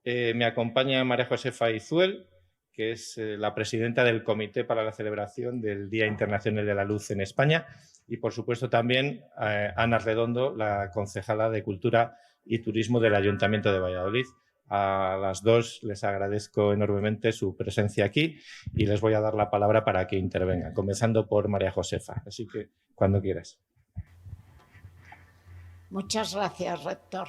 Me acompaña María Josefa Izuel, que es la presidenta del Comité para la celebración del Día Internacional de la Luz en España, y por supuesto también Ana Redondo, la concejala de Cultura y Turismo del Ayuntamiento de Valladolid. A las dos les agradezco enormemente su presencia aquí y les voy a dar la palabra para que intervengan, comenzando por María Josefa. Así que cuando quieras. Muchas gracias, rector.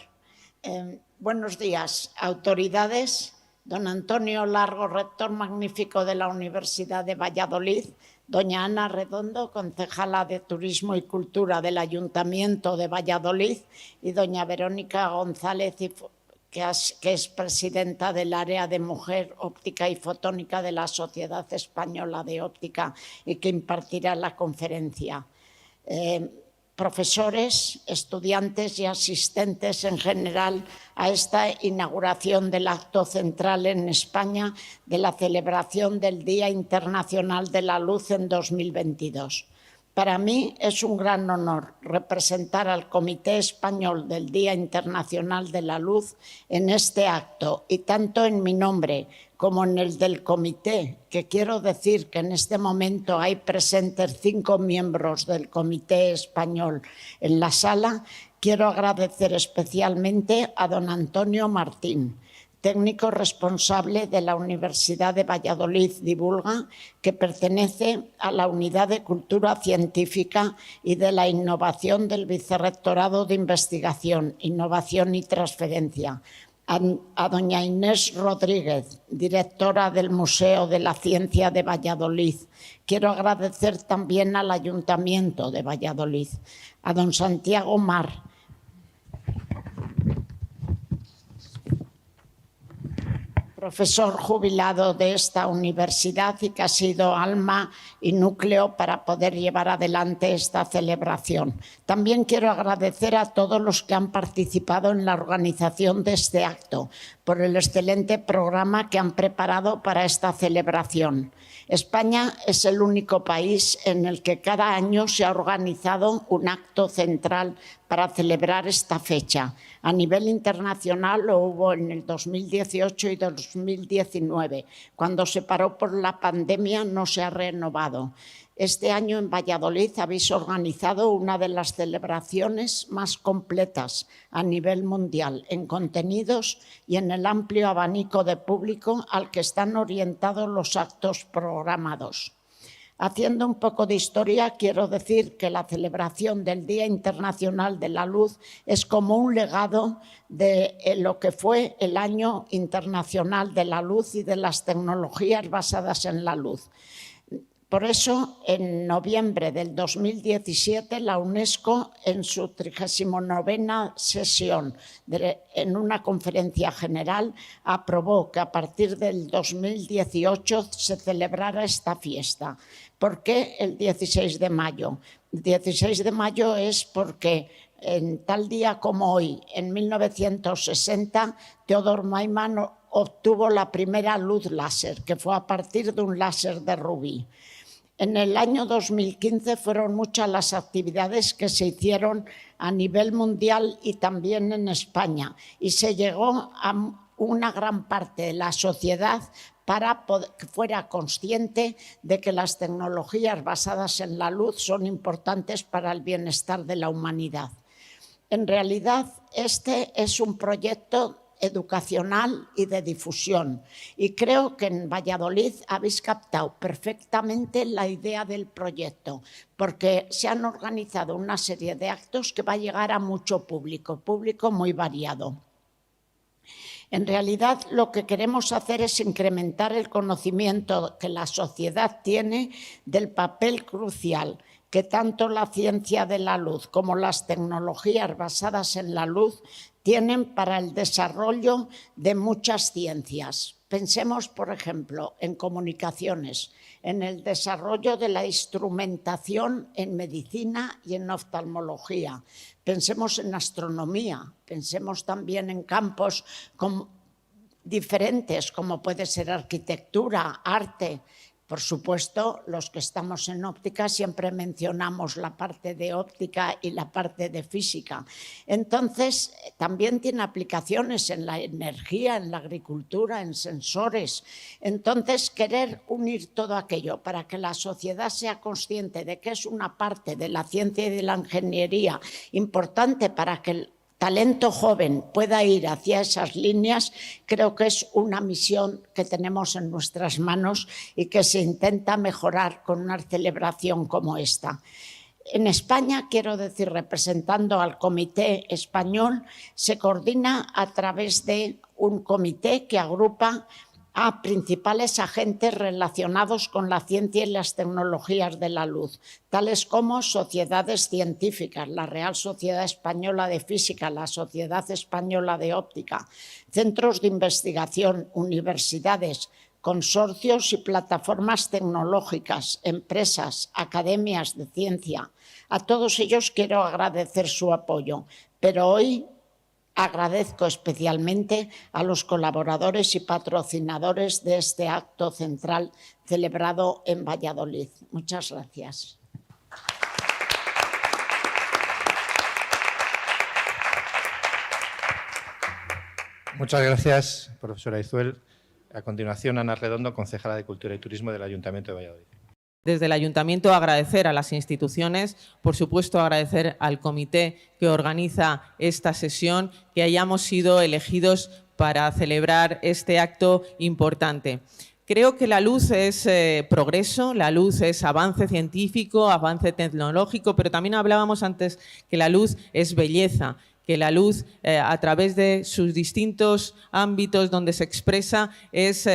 Buenos días, autoridades. Don Antonio Largo, rector magnífico de la Universidad de Valladolid. Doña Ana Redondo, concejala de Turismo y Cultura del Ayuntamiento de Valladolid. Y doña Verónica González, que es presidenta del área de Mujer, Óptica y Fotónica de la Sociedad Española de Óptica y que impartirá la conferencia. Profesores, estudiantes y asistentes en general a esta inauguración del acto central en España de la celebración del Día Internacional de la Luz en 2022. Para mí es un gran honor representar al Comité Español del Día Internacional de la Luz en este acto y tanto en mi nombre como en el del comité, que quiero decir que en este momento hay presentes 5 miembros del Comité Español en la sala, quiero agradecer especialmente a don Antonio Martín, técnico responsable de la Universidad de Valladolid Divulga, que pertenece a la Unidad de Cultura Científica y de la Innovación del Vicerrectorado de Investigación, Innovación y Transferencia, a doña Inés Rodríguez, directora del Museo de la Ciencia de Valladolid. Quiero agradecer también al Ayuntamiento de Valladolid, a don Santiago Mar, profesor jubilado de esta universidad y que ha sido alma y núcleo para poder llevar adelante esta celebración. También quiero agradecer a todos los que han participado en la organización de este acto por el excelente programa que han preparado para esta celebración. España es el único país en el que cada año se ha organizado un acto central para celebrar esta fecha. A nivel internacional lo hubo en el 2018 y 2019. Cuando se paró por la pandemia no se ha renovado. Este año en Valladolid habéis organizado una de las celebraciones más completas a nivel mundial en contenidos y en el amplio abanico de público al que están orientados los actos programados. Haciendo un poco de historia, quiero decir que la celebración del Día Internacional de la Luz es como un legado de lo que fue el Año Internacional de la Luz y de las tecnologías basadas en la luz. Por eso, en noviembre del 2017, la UNESCO, en su 39ª sesión, en una conferencia general, aprobó que a partir del 2018 se celebrara esta fiesta. ¿Por qué el 16 de mayo? El 16 de mayo es porque en tal día como hoy, en 1960, Theodor Neumann obtuvo la primera luz láser, que fue a partir de un láser de rubí. En el año 2015 fueron muchas las actividades que se hicieron a nivel mundial y también en España, y se llegó a una gran parte de la sociedad para que fuera consciente de que las tecnologías basadas en la luz son importantes para el bienestar de la humanidad. En realidad, este es un proyecto educacional y de difusión. Y creo que en Valladolid habéis captado perfectamente la idea del proyecto, porque se han organizado una serie de actos que va a llegar a mucho público muy variado. En realidad, lo que queremos hacer es incrementar el conocimiento que la sociedad tiene del papel crucial que tanto la ciencia de la luz como las tecnologías basadas en la luz tienen para el desarrollo de muchas ciencias. Pensemos, por ejemplo, en comunicaciones, en el desarrollo de la instrumentación en medicina y en oftalmología. Pensemos en astronomía, pensemos también en campos diferentes, como puede ser arquitectura, arte. Por supuesto, los que estamos en óptica siempre mencionamos la parte de óptica y la parte de física. Entonces, también tiene aplicaciones en la energía, en la agricultura, en sensores. Entonces, querer unir todo aquello para que la sociedad sea consciente de que es una parte de la ciencia y de la ingeniería importante para que el talento joven pueda ir hacia esas líneas, creo que es una misión que tenemos en nuestras manos y que se intenta mejorar con una celebración como esta. En España, quiero decir, representando al Comité Español, se coordina a través de un comité que agrupa a principales agentes relacionados con la ciencia y las tecnologías de la luz, tales como sociedades científicas, la Real Sociedad Española de Física, la Sociedad Española de Óptica, centros de investigación, universidades, consorcios y plataformas tecnológicas, empresas, academias de ciencia. A todos ellos quiero agradecer su apoyo, pero hoy agradezco especialmente a los colaboradores y patrocinadores de este acto central celebrado en Valladolid. Muchas gracias. Muchas gracias, profesora Izuel. A continuación, Ana Redondo, concejala de Cultura y Turismo del Ayuntamiento de Valladolid. Desde el Ayuntamiento agradecer a las instituciones, por supuesto agradecer al comité que organiza esta sesión, que hayamos sido elegidos para celebrar este acto importante. Creo que la luz es progreso, la luz es avance científico, avance tecnológico, pero también hablábamos antes que la luz es belleza, que la luz, a través de sus distintos ámbitos donde se expresa, es,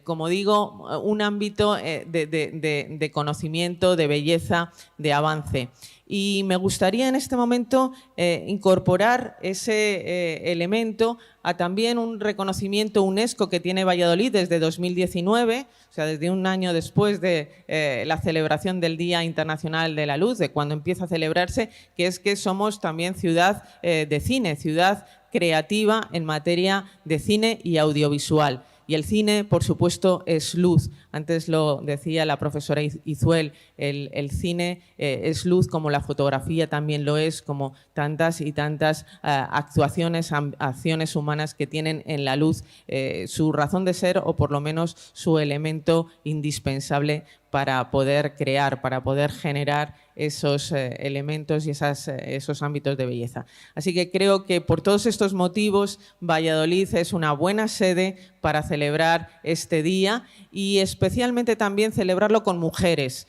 como digo, un ámbito de conocimiento, de belleza, de avance. Y me gustaría en este momento incorporar ese elemento a también un reconocimiento UNESCO que tiene Valladolid desde 2019, o sea, desde un año después de la celebración del Día Internacional de la Luz, de cuando empieza a celebrarse, que es que somos también ciudad de cine, ciudad creativa en materia de cine y audiovisual. Y el cine, por supuesto, es luz. Antes lo decía la profesora Izuel, el cine es luz, como la fotografía también lo es, como tantas y tantas actuaciones, acciones humanas que tienen en la luz su razón de ser o por lo menos su elemento indispensable para poder crear, para poder generar esos elementos y esos ámbitos de belleza. Así que creo que por todos estos motivos Valladolid es una buena sede para celebrar este día y especialmente también celebrarlo con mujeres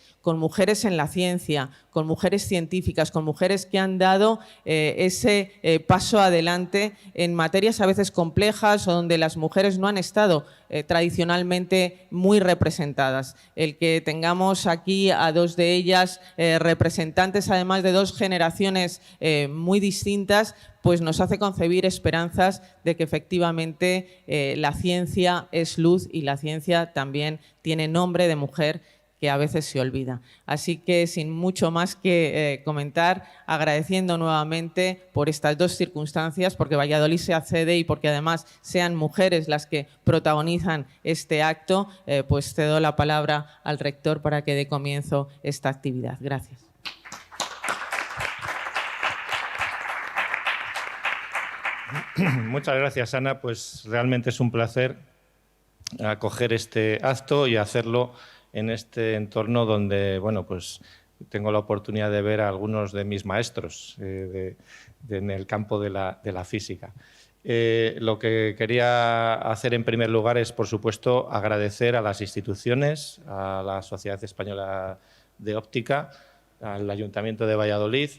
en la ciencia, con mujeres científicas, con mujeres que han dado ese paso adelante en materias a veces complejas o donde las mujeres no han estado tradicionalmente muy representadas. El que tengamos aquí a dos de ellas representantes además de dos generaciones muy distintas, pues nos hace concebir esperanzas de que efectivamente la ciencia es luz y la ciencia también tiene nombre de mujer que a veces se olvida. Así que sin mucho más que comentar, agradeciendo nuevamente por estas dos circunstancias, porque Valladolid se accede y porque además sean mujeres las que protagonizan este acto, pues cedo la palabra al rector para que dé comienzo esta actividad. Gracias. Muchas gracias, Ana. Pues realmente es un placer acoger este acto y hacerlo en este entorno donde, bueno, pues tengo la oportunidad de ver a algunos de mis maestros en el campo de la física. Lo que quería hacer en primer lugar es, por supuesto, agradecer a las instituciones, a la Sociedad Española de Óptica, al Ayuntamiento de Valladolid,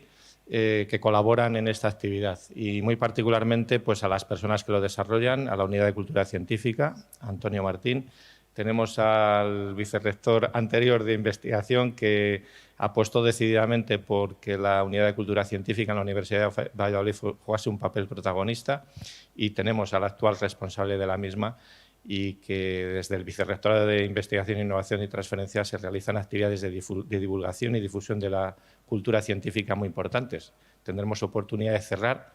que colaboran en esta actividad y muy particularmente pues, a las personas que lo desarrollan, a la Unidad de Cultura Científica, Antonio Martín. Tenemos al vicerrector anterior de investigación que apostó decididamente por que la Unidad de Cultura Científica en la Universidad de Valladolid jugase un papel protagonista y tenemos al actual responsable de la misma y que desde el Vicerrectorado de Investigación, Innovación y Transferencia se realizan actividades de divulgación y difusión de la cultura científica muy importantes. Tendremos oportunidad de cerrar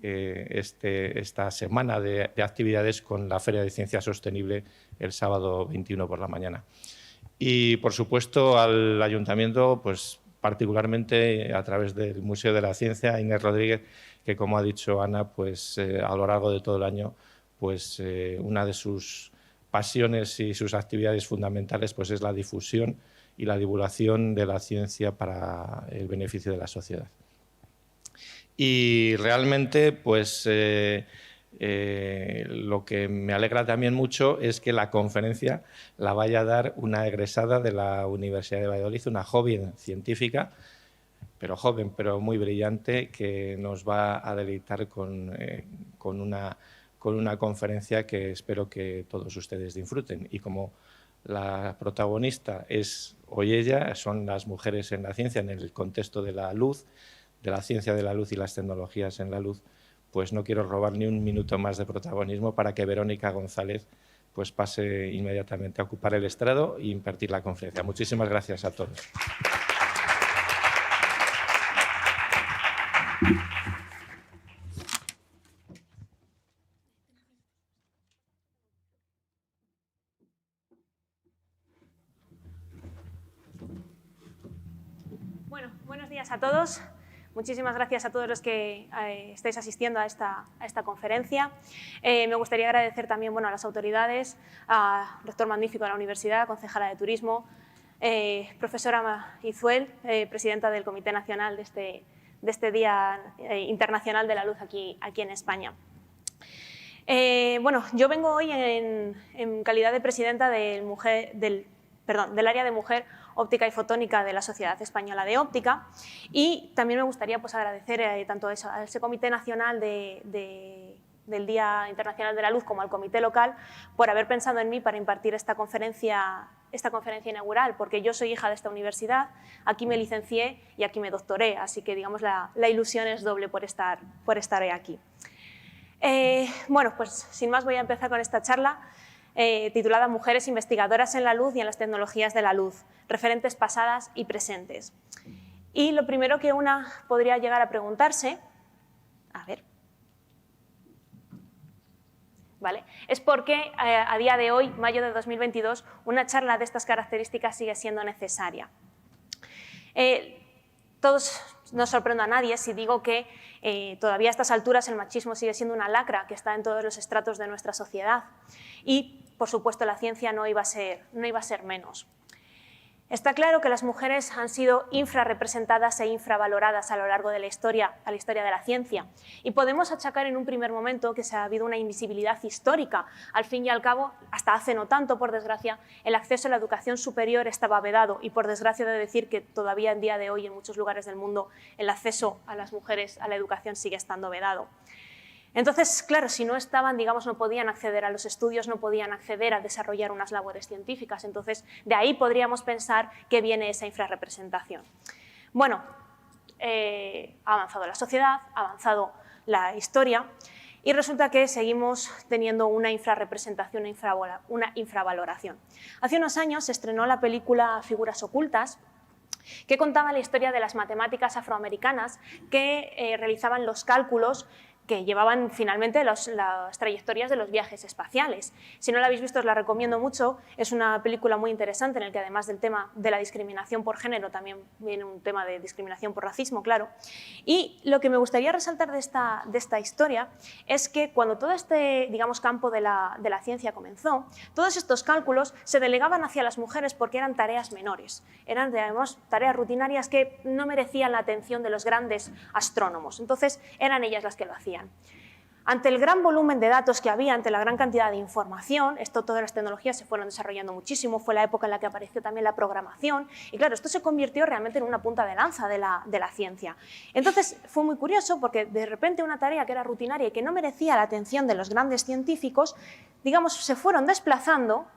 esta semana de actividades con la Feria de Ciencia Sostenible el sábado 21 por la mañana. Y, por supuesto, al Ayuntamiento, pues particularmente a través del Museo de la Ciencia, Inés Rodríguez, que, como ha dicho Ana, pues a lo largo de todo el año, pues una de sus pasiones y sus actividades fundamentales pues es la difusión y la divulgación de la ciencia para el beneficio de la sociedad. Y realmente, pues lo que me alegra también mucho es que la conferencia la vaya a dar una egresada de la Universidad de Valladolid, una joven científica, pero joven, pero muy brillante, que nos va a deleitar con una conferencia que espero que todos ustedes disfruten. Y como la protagonista es hoy ella, son las mujeres en la ciencia, en el contexto de la luz, de la ciencia de la luz y las tecnologías en la luz, pues no quiero robar ni un minuto más de protagonismo para que Verónica González pues pase inmediatamente a ocupar el estrado e impartir la conferencia. Muchísimas gracias a todos. Bueno, buenos días a todos. Muchísimas gracias a todos los que estáis asistiendo a esta conferencia. Me gustaría agradecer también a las autoridades, al rector magnífico de la universidad, concejala de turismo, profesora Izuel, presidenta del Comité Nacional de este Día Internacional de la Luz aquí en España. Yo vengo hoy en calidad de presidenta del área de mujer, óptica y fotónica de la Sociedad Española de Óptica, y también me gustaría agradecer tanto a ese Comité Nacional del Día Internacional de la Luz como al Comité Local por haber pensado en mí para impartir esta conferencia inaugural, porque yo soy hija de esta universidad, aquí me licencié y aquí me doctoré, así que digamos la ilusión es doble por estar hoy aquí. Pues sin más voy a empezar con esta charla titulada Mujeres investigadoras en la luz y en las tecnologías de la luz, referentes pasadas y presentes. Y lo primero que una podría llegar a preguntarse, es por qué a día de hoy, mayo de 2022, una charla de estas características sigue siendo necesaria. Todos no sorprendo a nadie si digo que todavía a estas alturas el machismo sigue siendo una lacra que está en todos los estratos de nuestra sociedad y, por supuesto, la ciencia no iba a ser menos. Está claro que las mujeres han sido infrarrepresentadas e infravaloradas a lo largo de la historia de la ciencia, y podemos achacar en un primer momento que ha habido una invisibilidad histórica. Al fin y al cabo, hasta hace no tanto, por desgracia, el acceso a la educación superior estaba vedado, y por desgracia he de decir que todavía en día de hoy en muchos lugares del mundo el acceso a las mujeres a la educación sigue estando vedado. Entonces, claro, si no estaban, no podían acceder a los estudios, no podían acceder a desarrollar unas labores científicas. Entonces, de ahí podríamos pensar que viene esa infrarrepresentación. Bueno, ha avanzado la sociedad, ha avanzado la historia y resulta que seguimos teniendo una infrarrepresentación, una infravaloración. Hace unos años se estrenó la película Figuras ocultas, que contaba la historia de las matemáticas afroamericanas que realizaban los cálculos que llevaban finalmente las trayectorias de los viajes espaciales. Si no la habéis visto, os la recomiendo mucho. Es una película muy interesante en la que, además del tema de la discriminación por género, también viene un tema de discriminación por racismo, claro. Y lo que me gustaría resaltar de esta historia es que cuando todo este, campo de la ciencia comenzó, todos estos cálculos se delegaban hacia las mujeres porque eran tareas menores. Eran, además, tareas rutinarias que no merecían la atención de los grandes astrónomos. Entonces, eran ellas las que lo hacían. Ante el gran volumen de datos que había, ante la gran cantidad de información, todas las tecnologías se fueron desarrollando muchísimo, fue la época en la que apareció también la programación y claro, esto se convirtió realmente en una punta de lanza de la ciencia. Entonces fue muy curioso porque de repente una tarea que era rutinaria y que no merecía la atención de los grandes científicos, se fueron desplazando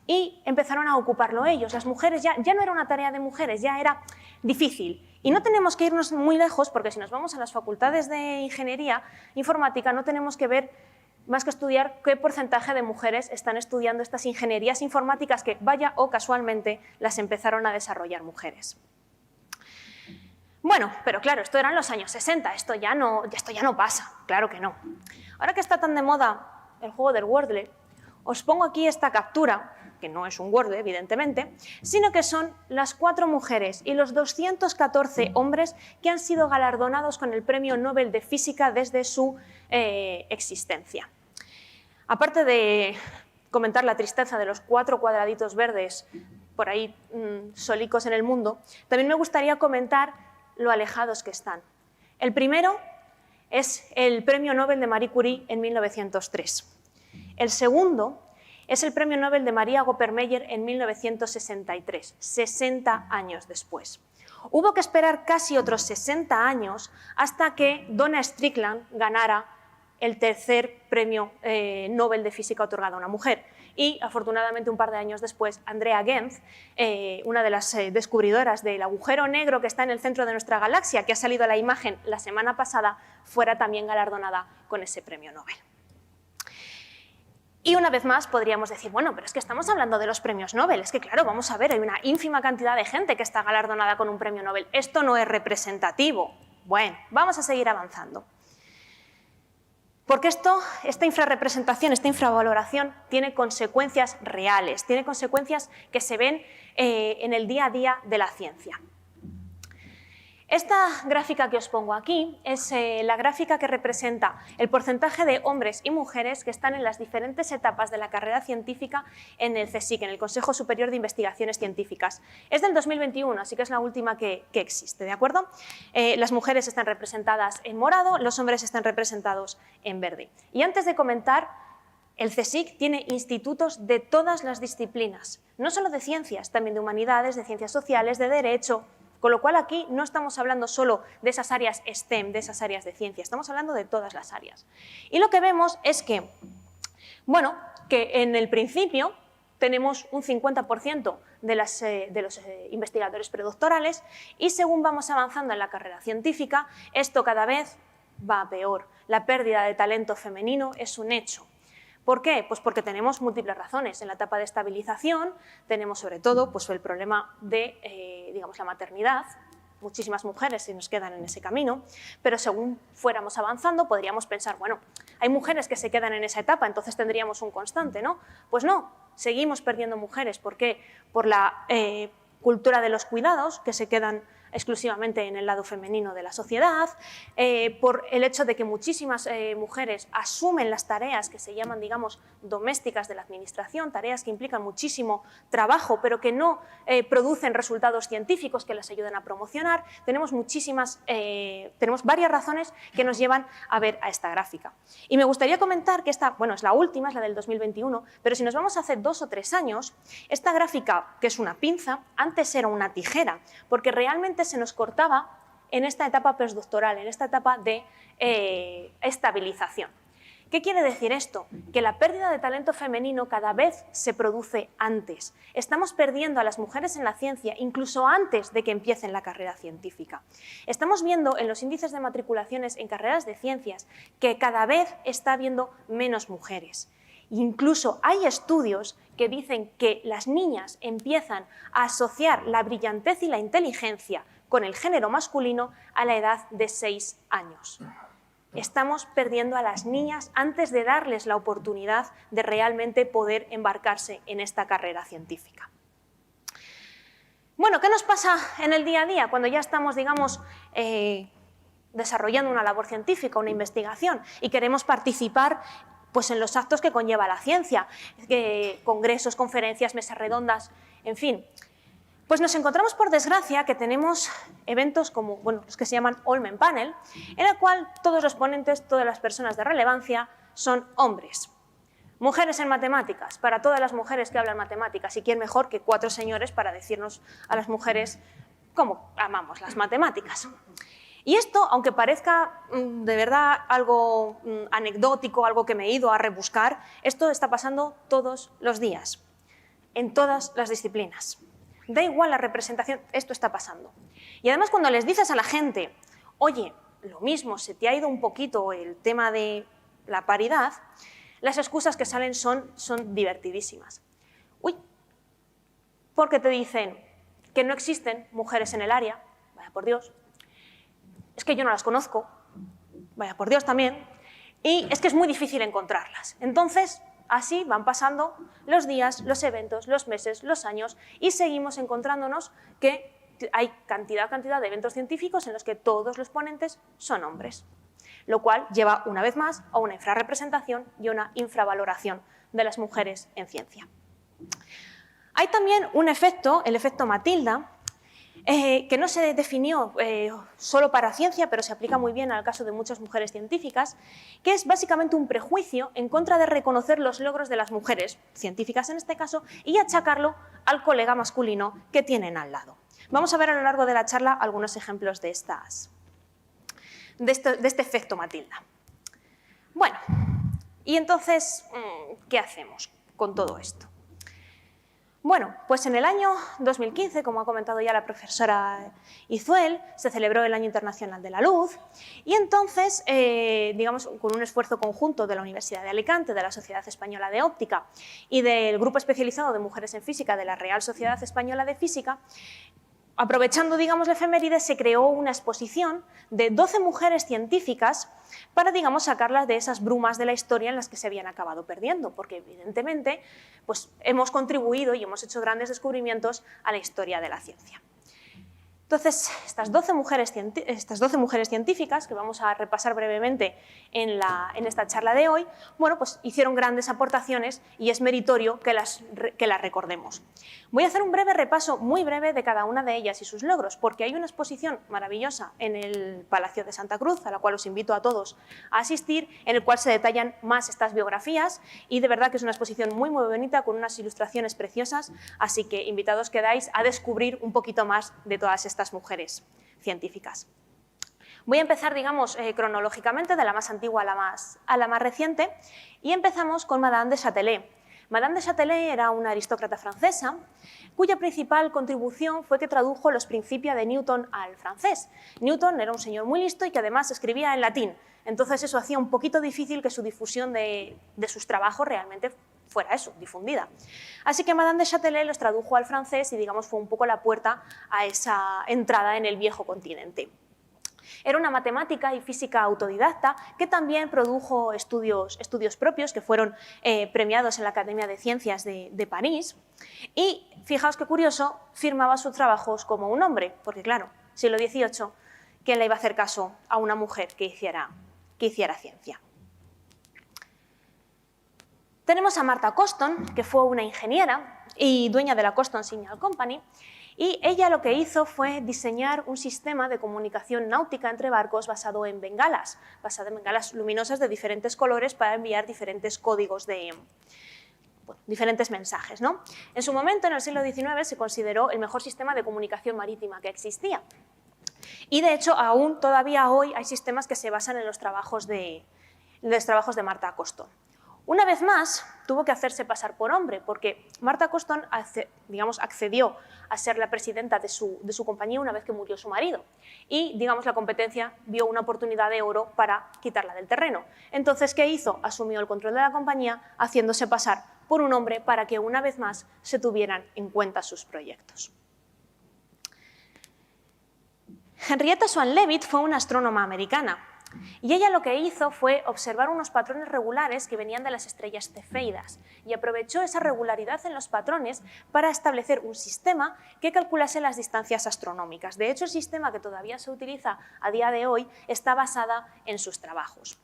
y empezaron a ocuparlo ellos. Las mujeres ya no era una tarea de mujeres, ya era difícil. Y no tenemos que irnos muy lejos, porque si nos vamos a las facultades de ingeniería informática, no tenemos que ver más que estudiar qué porcentaje de mujeres están estudiando estas ingenierías informáticas que, vaya o casualmente, las empezaron a desarrollar mujeres. Bueno, pero claro, esto eran los años 60, esto ya no pasa, claro que no. Ahora que está tan de moda el juego del Wordle, os pongo aquí esta captura que no es un Word, evidentemente, sino que son las 4 mujeres y los 214 hombres que han sido galardonados con el Premio Nobel de Física desde su existencia. Aparte de comentar la tristeza de los 4 cuadraditos verdes por ahí solicos en el mundo, también me gustaría comentar lo alejados que están. El primero es el Premio Nobel de Marie Curie en 1903. El segundo es el Premio Nobel de Maria Gopper-Meyer en 1963, 60 años después. Hubo que esperar casi otros 60 años hasta que Donna Strickland ganara el tercer Premio Nobel de Física otorgado a una mujer. Y, afortunadamente, un par de años después, Andrea Ghez, una de las descubridoras del agujero negro que está en el centro de nuestra galaxia, que ha salido a la imagen la semana pasada, fuera también galardonada con ese Premio Nobel. Y una vez más podríamos decir, bueno, pero es que estamos hablando de los premios Nobel, es que claro, vamos a ver, hay una ínfima cantidad de gente que está galardonada con un premio Nobel, esto no es representativo. Bueno, vamos a seguir avanzando. Porque esta infrarrepresentación, esta infravaloración tiene consecuencias reales, tiene consecuencias que se ven en el día a día de la ciencia. Esta gráfica que os pongo aquí es la gráfica que representa el porcentaje de hombres y mujeres que están en las diferentes etapas de la carrera científica en el CSIC, en el Consejo Superior de Investigaciones Científicas. Es del 2021, así que es la última que existe, ¿de acuerdo? Las mujeres están representadas en morado, los hombres están representados en verde. Y antes de comentar, el CSIC tiene institutos de todas las disciplinas, no solo de ciencias, también de humanidades, de ciencias sociales, de derecho. Con lo cual aquí no estamos hablando solo de esas áreas STEM, de esas áreas de ciencia, estamos hablando de todas las áreas. Y lo que vemos es que, bueno, que en el principio tenemos un 50% de los investigadores predoctorales y según vamos avanzando en la carrera científica, esto cada vez va a peor. La pérdida de talento femenino es un hecho. ¿Por qué? Pues porque tenemos múltiples razones. En la etapa de estabilización tenemos sobre todo pues, el problema de digamos, la maternidad. Muchísimas mujeres se nos quedan en ese camino, pero según fuéramos avanzando podríamos pensar, bueno, hay mujeres que se quedan en esa etapa, entonces tendríamos un constante, ¿no? Pues no, seguimos perdiendo mujeres. ¿Por qué? Por la cultura de los cuidados, que se quedan exclusivamente en el lado femenino de la sociedad, por el hecho de que muchísimas mujeres asumen las tareas que se llaman, digamos, domésticas de la administración, tareas que implican muchísimo trabajo, pero que no producen resultados científicos que las ayuden a promocionar. Tenemos varias razones que nos llevan a ver a esta gráfica. Y me gustaría comentar que esta, bueno, es la última, es la del 2021, pero si nos vamos hace 2 o 3 años, esta gráfica, que es una pinza, antes era una tijera, porque realmente se nos cortaba en esta etapa postdoctoral, en esta etapa de estabilización. ¿Qué quiere decir esto? Que la pérdida de talento femenino cada vez se produce antes. Estamos perdiendo a las mujeres en la ciencia incluso antes de que empiecen la carrera científica. Estamos viendo en los índices de matriculaciones en carreras de ciencias que cada vez está habiendo menos mujeres. Incluso hay estudios que dicen que las niñas empiezan a asociar la brillantez y la inteligencia con el género masculino a la edad de 6 años. Estamos perdiendo a las niñas antes de darles la oportunidad de realmente poder embarcarse en esta carrera científica. Bueno, ¿qué nos pasa en el día a día cuando ya estamos, digamos, desarrollando una labor científica, una investigación y queremos participar pues, en los actos que conlleva la ciencia, congresos, conferencias, mesas redondas, en fin? Pues nos encontramos, por desgracia, que tenemos eventos como los que se llaman All Men Panel, en el cual todos los ponentes, todas las personas de relevancia son hombres. Mujeres en matemáticas, para todas las mujeres que hablan matemáticas, y quién mejor que 4 señores para decirnos a las mujeres cómo amamos las matemáticas. Y esto, aunque parezca de verdad algo anecdótico, algo que me he ido a rebuscar, esto está pasando todos los días, en todas las disciplinas. Da igual la representación, esto está pasando. Y además cuando les dices a la gente, oye, lo mismo, se te ha ido un poquito el tema de la paridad, las excusas que salen son divertidísimas. Uy, porque te dicen que no existen mujeres en el área, vaya por Dios, es que yo no las conozco, vaya por Dios también, y es que es muy difícil encontrarlas. Entonces, Así van pasando los días, los eventos, los meses, los años y seguimos encontrándonos que hay cantidad de eventos científicos en los que todos los ponentes son hombres, lo cual lleva una vez más a una infrarrepresentación y una infravaloración de las mujeres en ciencia. Hay también un efecto, el efecto Matilda, que no se definió solo para ciencia, pero se aplica muy bien al caso de muchas mujeres científicas, que es básicamente un prejuicio en contra de reconocer los logros de las mujeres, científicas en este caso, y achacarlo al colega masculino que tienen al lado. Vamos a ver a lo largo de la charla algunos ejemplos de este efecto Matilda. Bueno, y entonces, ¿qué hacemos con todo esto? Bueno, pues en el año 2015, como ha comentado ya la profesora Izuel, se celebró el Año Internacional de la Luz y entonces, digamos, con un esfuerzo conjunto de la Universidad de Alicante, de la Sociedad Española de Óptica y del Grupo Especializado de Mujeres en Física de la Real Sociedad Española de Física, aprovechando, digamos, la efeméride, se creó una exposición de 12 mujeres científicas para, digamos, sacarlas de esas brumas de la historia en las que se habían acabado perdiendo, porque evidentemente pues, hemos contribuido y hemos hecho grandes descubrimientos a la historia de la ciencia. Entonces, estas 12 mujeres científicas, que vamos a repasar brevemente en esta charla de hoy, bueno, pues hicieron grandes aportaciones y es meritorio que las recordemos. Voy a hacer un breve repaso, muy breve, de cada una de ellas y sus logros, porque hay una exposición maravillosa en el Palacio de Santa Cruz, a la cual os invito a todos a asistir, en el cual se detallan más estas biografías y de verdad que es una exposición muy, muy bonita, con unas ilustraciones preciosas, así que invitados quedáis a descubrir un poquito más de todas estas mujeres científicas. Voy a empezar, digamos, cronológicamente, de la más antigua a la más reciente, y empezamos con Madame de Châtelet. Madame de Châtelet era una aristócrata francesa cuya principal contribución fue que tradujo los Principia de Newton al francés. Newton era un señor muy listo y que además escribía en latín, entonces eso hacía un poquito difícil que su difusión de sus trabajos realmente fuera eso, difundida. Así que Madame de Châtelet los tradujo al francés y, digamos, fue un poco la puerta a esa entrada en el viejo continente. Era una matemática y física autodidacta que también produjo estudios propios que fueron premiados en la Academia de Ciencias de París y, fijaos qué curioso, firmaba sus trabajos como un hombre, porque claro, siglo XVIII, ¿quién le iba a hacer caso a una mujer que hiciera ciencia? Tenemos a Martha Coston, que fue una ingeniera y dueña de la Coston Signal Company, y ella lo que hizo fue diseñar un sistema de comunicación náutica entre barcos basado en bengalas luminosas de diferentes colores para enviar diferentes códigos diferentes mensajes, ¿no? En su momento, en el siglo XIX, se consideró el mejor sistema de comunicación marítima que existía. Y de hecho, aún todavía hoy hay sistemas que se basan en los trabajos de Martha Coston. Una vez más, tuvo que hacerse pasar por hombre, porque Martha Coston, digamos, accedió a ser la presidenta de su compañía una vez que murió su marido. Y, digamos, la competencia vio una oportunidad de oro para quitarla del terreno. Entonces, ¿qué hizo? Asumió el control de la compañía, haciéndose pasar por un hombre para que, una vez más, se tuvieran en cuenta sus proyectos. Henrietta Swan Leavitt fue una astrónoma americana. Y ella lo que hizo fue observar unos patrones regulares que venían de las estrellas cefeidas y aprovechó esa regularidad en los patrones para establecer un sistema que calculase las distancias astronómicas. De hecho, el sistema que todavía se utiliza a día de hoy está basada en sus trabajos.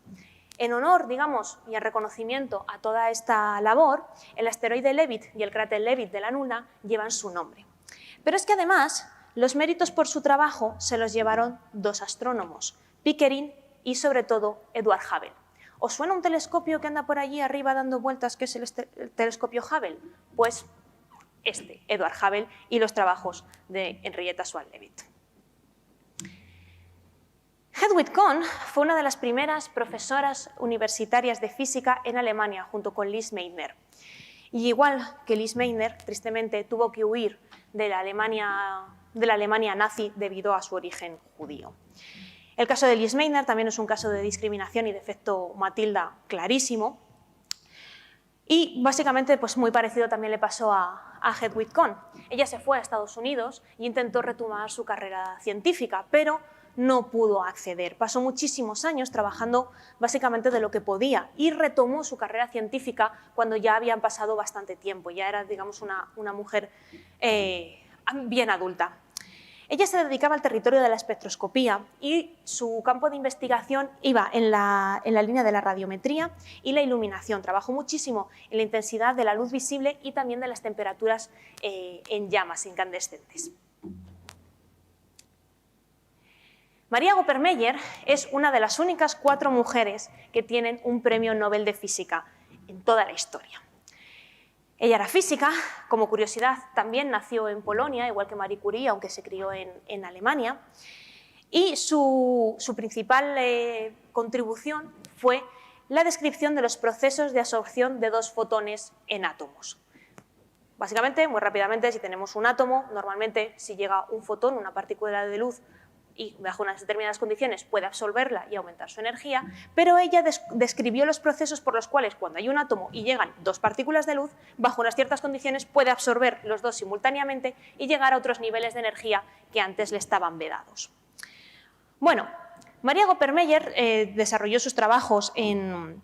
En honor, digamos, y en reconocimiento a toda esta labor, el asteroide Leavitt y el cráter Leavitt de la Luna llevan su nombre. Pero es que además, los méritos por su trabajo se los llevaron dos astrónomos, Pickering y sobre todo Edward Hubble. ¿Os suena un telescopio que anda por allí arriba dando vueltas que es el telescopio Hubble? Pues Edward Hubble y los trabajos de Henrietta Swan Leavitt. Hedwig Kohn fue una de las primeras profesoras universitarias de física en Alemania junto con Lise Meitner. Y igual que Lise Meitner, tristemente tuvo que huir de la Alemania nazi debido a su origen judío. El caso de Lise Meitner también es un caso de discriminación y de efecto Matilda clarísimo. Y básicamente pues muy parecido también le pasó a Hedwig Kohn. Ella se fue a Estados Unidos e intentó retomar su carrera científica, pero no pudo acceder. Pasó muchísimos años trabajando básicamente de lo que podía y retomó su carrera científica cuando ya habían pasado bastante tiempo, ya era, digamos, una mujer bien adulta. Ella se dedicaba al territorio de la espectroscopía y su campo de investigación iba en la línea de la radiometría y la iluminación. Trabajó muchísimo en la intensidad de la luz visible y también de las temperaturas en llamas incandescentes. María Gopper-Meyer es una de las únicas 4 mujeres que tienen un premio Nobel de Física en toda la historia. Ella era física, como curiosidad también nació en Polonia, igual que Marie Curie, aunque se crió en Alemania, y su principal contribución fue la descripción de los procesos de absorción de 2 fotones en átomos. Básicamente, muy rápidamente, si tenemos un átomo, normalmente si llega un fotón, una partícula de luz, y bajo unas determinadas condiciones puede absorberla y aumentar su energía, pero ella describió los procesos por los cuales cuando hay un átomo y llegan 2 partículas de luz, bajo unas ciertas condiciones puede absorber los 2 simultáneamente y llegar a otros niveles de energía que antes le estaban vedados. Bueno, María Gopper-Meyer desarrolló sus trabajos en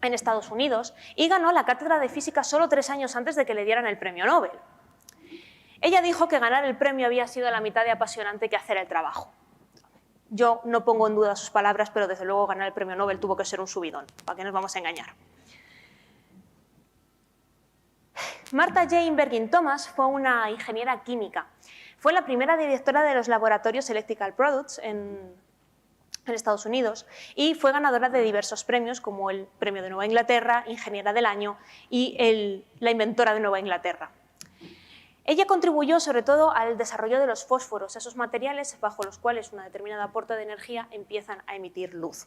Estados Unidos y ganó la cátedra de física solo 3 años antes de que le dieran el premio Nobel. Ella dijo que ganar el premio había sido la mitad de apasionante que hacer el trabajo. Yo no pongo en duda sus palabras, pero desde luego ganar el premio Nobel tuvo que ser un subidón, ¿para qué nos vamos a engañar? Martha Jane Bergin-Thomas fue una ingeniera química. Fue la primera directora de los laboratorios Electrical Products en Estados Unidos y fue ganadora de diversos premios como el Premio de Nueva Inglaterra, Ingeniera del Año y la Inventora de Nueva Inglaterra. Ella contribuyó sobre todo al desarrollo de los fósforos, esos materiales bajo los cuales una determinada aporte de energía empiezan a emitir luz.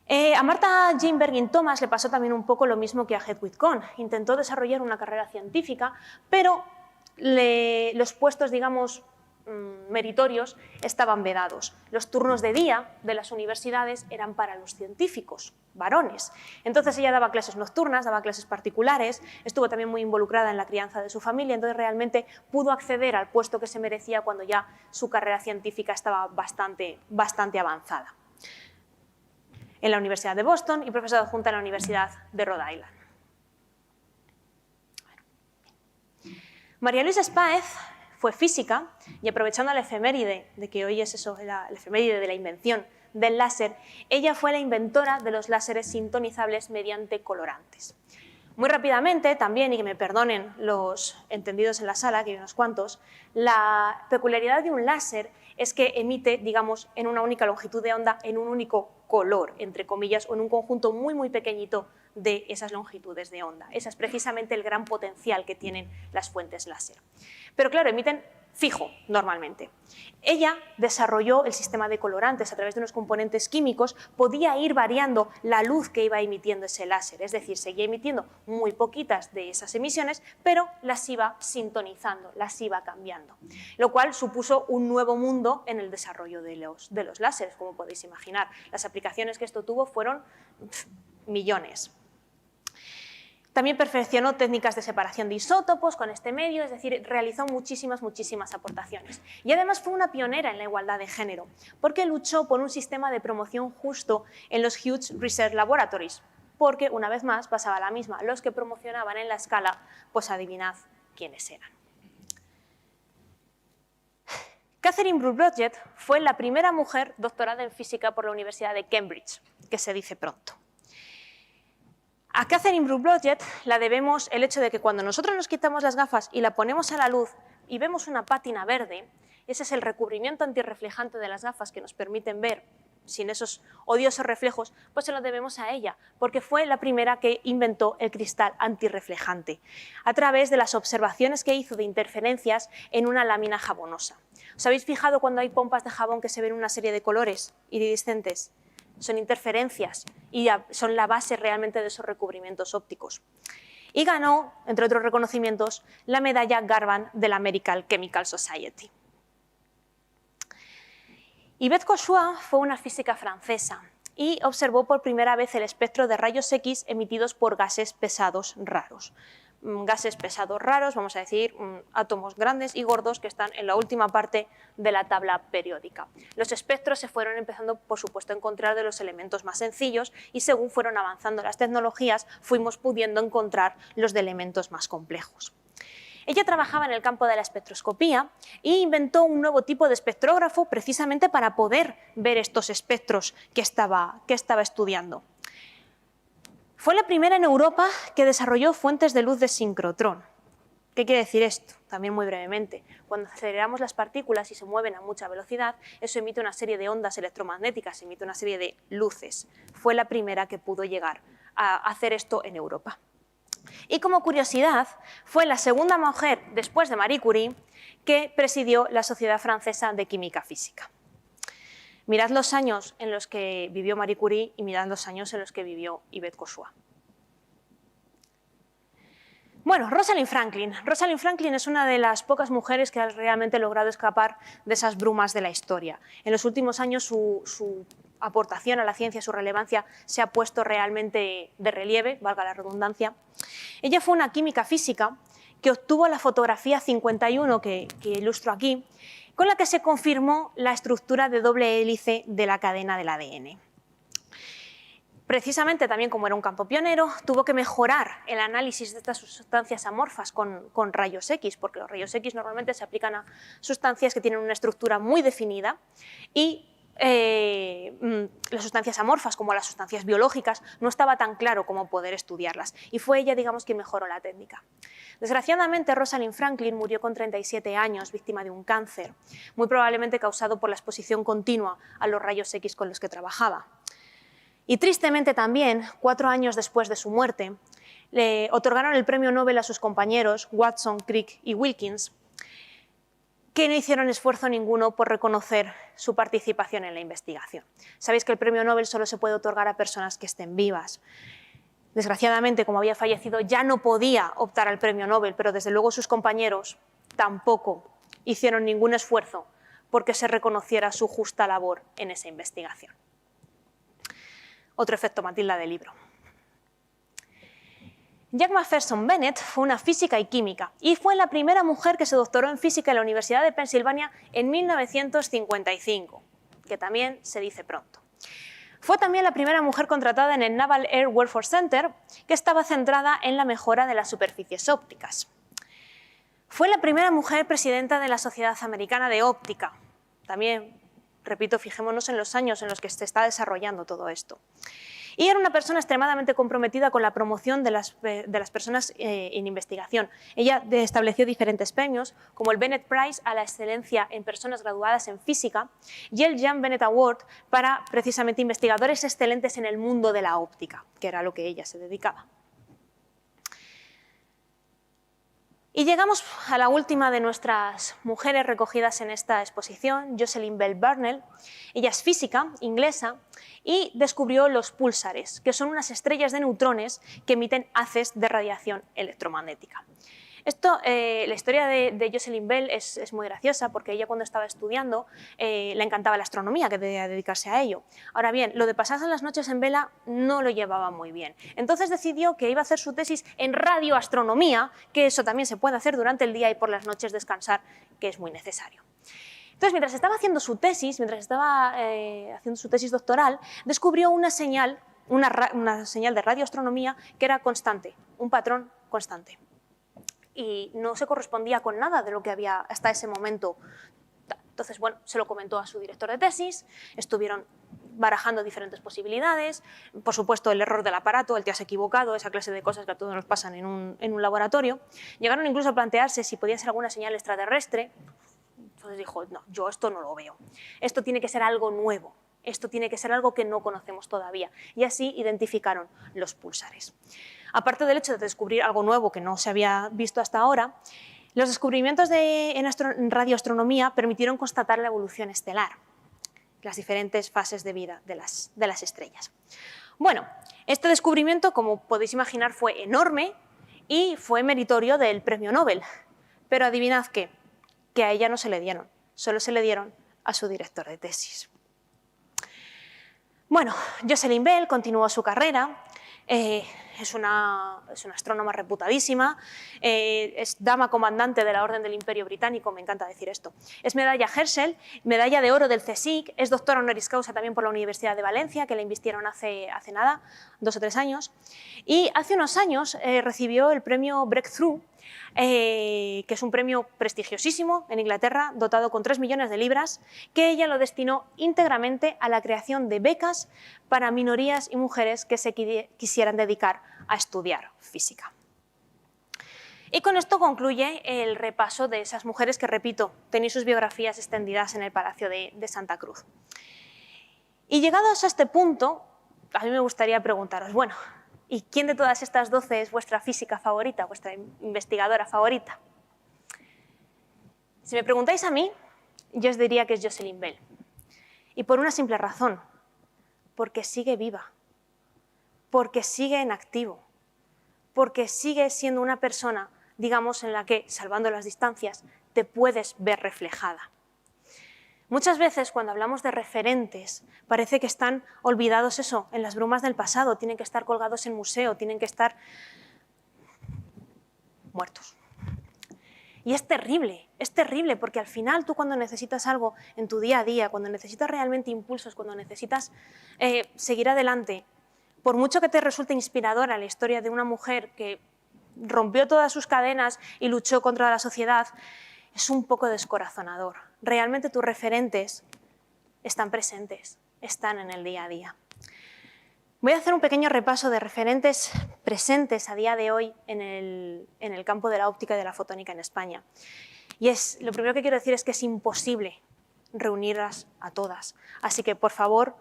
A Martha Jane Bergin-Thomas le pasó también un poco lo mismo que a Hedwig Kohn. Intentó desarrollar una carrera científica, pero los puestos, digamos, meritorios estaban vedados. Los turnos de día de las universidades eran para los científicos, varones. Entonces ella daba clases nocturnas, daba clases particulares, estuvo también muy involucrada en la crianza de su familia, entonces realmente pudo acceder al puesto que se merecía cuando ya su carrera científica estaba bastante avanzada. En la Universidad de Boston y profesora adjunta en la Universidad de Rhode Island. María Luisa Spaeth fue física y aprovechando la efeméride de que hoy es eso, la efeméride de la invención del láser, ella fue la inventora de los láseres sintonizables mediante colorantes. Muy rápidamente también, y que me perdonen los entendidos en la sala, que hay unos cuantos, la peculiaridad de un láser es que emite, digamos, en una única longitud de onda, en un único color, entre comillas, o en un conjunto muy, muy pequeñito de esas longitudes de onda. Ese es precisamente el gran potencial que tienen las fuentes láser. Pero claro, emiten fijo normalmente. Ella desarrolló el sistema de colorantes a través de unos componentes químicos, podía ir variando la luz que iba emitiendo ese láser, es decir, seguía emitiendo muy poquitas de esas emisiones, pero las iba sintonizando, las iba cambiando, lo cual supuso un nuevo mundo en el desarrollo de los láseres, como podéis imaginar. Las aplicaciones que esto tuvo fueron millones. También perfeccionó técnicas de separación de isótopos con este medio, es decir, realizó muchísimas aportaciones. Y además fue una pionera en la igualdad de género, porque luchó por un sistema de promoción justo en los Hughes Research Laboratories, porque, una vez más, pasaba la misma. Los que promocionaban en la escala, pues adivinad quiénes eran. Catherine Brugh-Blodgett fue la primera mujer doctorada en física por la Universidad de Cambridge, que se dice pronto. A Catherine Brugh-Blodgett la debemos el hecho de que cuando nosotros nos quitamos las gafas y la ponemos a la luz y vemos una pátina verde, ese es el recubrimiento antirreflejante de las gafas que nos permiten ver sin esos odiosos reflejos, pues se lo debemos a ella, porque fue la primera que inventó el cristal antirreflejante, a través de las observaciones que hizo de interferencias en una lámina jabonosa. ¿Os habéis fijado cuando hay pompas de jabón que se ven una serie de colores iridiscentes? Son interferencias y son la base realmente de esos recubrimientos ópticos. Y ganó, entre otros reconocimientos, la medalla Garvan de la American Chemical Society. Yvette Cauchois fue una física francesa y observó por primera vez el espectro de rayos X emitidos por gases pesados raros. gases pesados raros, vamos a decir átomos grandes y gordos que están en la última parte de la tabla periódica. Los espectros se fueron empezando, por supuesto, a encontrar de los elementos más sencillos y según fueron avanzando las tecnologías fuimos pudiendo encontrar los de elementos más complejos. Ella trabajaba en el campo de la espectroscopía e inventó un nuevo tipo de espectrógrafo precisamente para poder ver estos espectros que estaba estudiando. Fue la primera en Europa que desarrolló fuentes de luz de sincrotrón. ¿Qué quiere decir esto? También muy brevemente. Cuando aceleramos las partículas y se mueven a mucha velocidad, eso emite una serie de ondas electromagnéticas, emite una serie de luces. Fue la primera que pudo llegar a hacer esto en Europa. Y como curiosidad, fue la segunda mujer, después de Marie Curie, que presidió la Sociedad Francesa de Química Física. Mirad los años en los que vivió Marie Curie y mirad los años en los que vivió Yvette Cosua. Bueno, Rosalind Franklin. Rosalind Franklin es una de las pocas mujeres que ha realmente logrado escapar de esas brumas de la historia. En los últimos años su aportación a la ciencia, su relevancia, se ha puesto realmente de relieve, valga la redundancia. Ella fue una química física que obtuvo la fotografía 51 que ilustro aquí, con la que se confirmó la estructura de doble hélice de la cadena del ADN. Precisamente también como era un campo pionero, tuvo que mejorar el análisis de estas sustancias amorfas con rayos X, porque los rayos X normalmente se aplican a sustancias que tienen una estructura muy definida y las sustancias amorfas, como las sustancias biológicas, no estaba tan claro cómo poder estudiarlas. Y fue ella, digamos, quien mejoró la técnica. Desgraciadamente, Rosalind Franklin murió con 37 años, víctima de un cáncer, muy probablemente causado por la exposición continua a los rayos X con los que trabajaba. Y tristemente también, 4 años después de su muerte, le otorgaron el premio Nobel a sus compañeros Watson, Crick y Wilkins, que no hicieron esfuerzo ninguno por reconocer su participación en la investigación. Sabéis que el premio Nobel solo se puede otorgar a personas que estén vivas. Desgraciadamente, como había fallecido, ya no podía optar al premio Nobel, pero desde luego sus compañeros tampoco hicieron ningún esfuerzo porque se reconociera su justa labor en esa investigación. Otro efecto Matilda del libro. Jack Macpherson Bennett fue una física y química y fue la primera mujer que se doctoró en física en la Universidad de Pensilvania en 1955, que también se dice pronto. Fue también la primera mujer contratada en el Naval Air Warfare Center, que estaba centrada en la mejora de las superficies ópticas. Fue la primera mujer presidenta de la Sociedad Americana de Óptica. También, repito, fijémonos en los años en los que se está desarrollando todo esto. Y era una persona extremadamente comprometida con la promoción de las personas en investigación. Ella estableció diferentes premios, como el Bennett Prize a la excelencia en personas graduadas en física y el Jean Bennett Award para precisamente investigadores excelentes en el mundo de la óptica, que era a lo que ella se dedicaba. Y llegamos a la última de nuestras mujeres recogidas en esta exposición, Jocelyn Bell Burnell. Ella es física inglesa y descubrió los púlsares, que son unas estrellas de neutrones que emiten haces de radiación electromagnética. La historia de Jocelyn Bell es muy graciosa porque ella cuando estaba estudiando le encantaba la astronomía, que debía dedicarse a ello. Ahora bien, lo de pasarse las noches en vela no lo llevaba muy bien. Entonces decidió que iba a hacer su tesis en radioastronomía, que eso también se puede hacer durante el día y por las noches descansar, que es muy necesario. Entonces, mientras estaba haciendo su tesis, doctoral, descubrió una señal de radioastronomía que era constante, un patrón constante. Y no se correspondía con nada de lo que había hasta ese momento. Entonces, bueno, se lo comentó a su director de tesis, estuvieron barajando diferentes posibilidades, por supuesto el error del aparato, el te has equivocado, esa clase de cosas que a todos nos pasan en un laboratorio. Llegaron incluso a plantearse si podía ser alguna señal extraterrestre. Entonces dijo, no, yo esto no lo veo, esto tiene que ser algo nuevo, esto tiene que ser algo que no conocemos todavía. Y así identificaron los púlsares. Aparte del hecho de descubrir algo nuevo que no se había visto hasta ahora, los descubrimientos en radioastronomía permitieron constatar la evolución estelar, las diferentes fases de vida de las estrellas. Bueno, este descubrimiento, como podéis imaginar, fue enorme y fue meritorio del premio Nobel. Pero adivinad qué, que a ella no se le dieron, solo se le dieron a su director de tesis. Bueno, Jocelyn Bell continuó su carrera. es una astrónoma reputadísima, es dama comandante de la Orden del Imperio Británico, me encanta decir esto. Es medalla Herschel, medalla de oro del CSIC, es doctora honoris causa también por la Universidad de Valencia, que la investieron hace nada, 2 o 3 años. Y hace unos años recibió el premio Breakthrough, que es un premio prestigiosísimo en Inglaterra, dotado con 3 millones de libras, que ella lo destinó íntegramente a la creación de becas para minorías y mujeres que se quisieran dedicar a estudiar física. Y con esto concluye el repaso de esas mujeres que, repito, tenéis sus biografías extendidas en el Palacio de Santa Cruz. Y llegados a este punto, a mí me gustaría preguntaros, bueno, ¿y quién de todas estas 12 es vuestra física favorita, vuestra investigadora favorita? Si me preguntáis a mí, yo os diría que es Jocelyn Bell. Y por una simple razón, porque sigue viva, porque sigue en activo, porque sigue siendo una persona, digamos, en la que, salvando las distancias, te puedes ver reflejada. Muchas veces cuando hablamos de referentes parece que están olvidados eso, en las brumas del pasado, tienen que estar colgados en museo, tienen que estar muertos. Y es terrible porque al final tú cuando necesitas algo en tu día a día, cuando necesitas realmente impulsos, cuando necesitas seguir adelante, por mucho que te resulte inspiradora la historia de una mujer que rompió todas sus cadenas y luchó contra la sociedad, es un poco descorazonador. Realmente tus referentes están presentes, están en el día a día. Voy a hacer un pequeño repaso de referentes presentes a día de hoy en el campo de la óptica y de la fotónica en España. Y lo primero que quiero decir es que es imposible reunirlas a todas. Así que, por favor,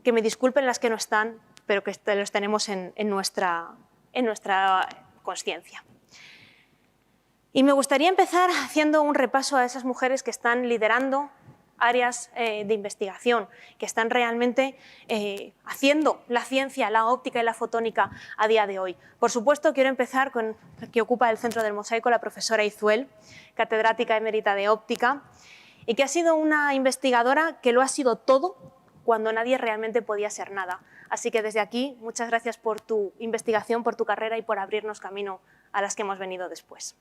que me disculpen las que no están, pero que los tenemos en nuestra consciencia. Y me gustaría empezar haciendo un repaso a esas mujeres que están liderando áreas de investigación, que están realmente haciendo la ciencia, la óptica y la fotónica a día de hoy. Por supuesto, quiero empezar con la que ocupa el centro del mosaico, la profesora Izuel, catedrática emérita de óptica, y que ha sido una investigadora que lo ha sido todo cuando nadie realmente podía ser nada. Así que desde aquí, muchas gracias por tu investigación, por tu carrera y por abrirnos camino a las que hemos venido después.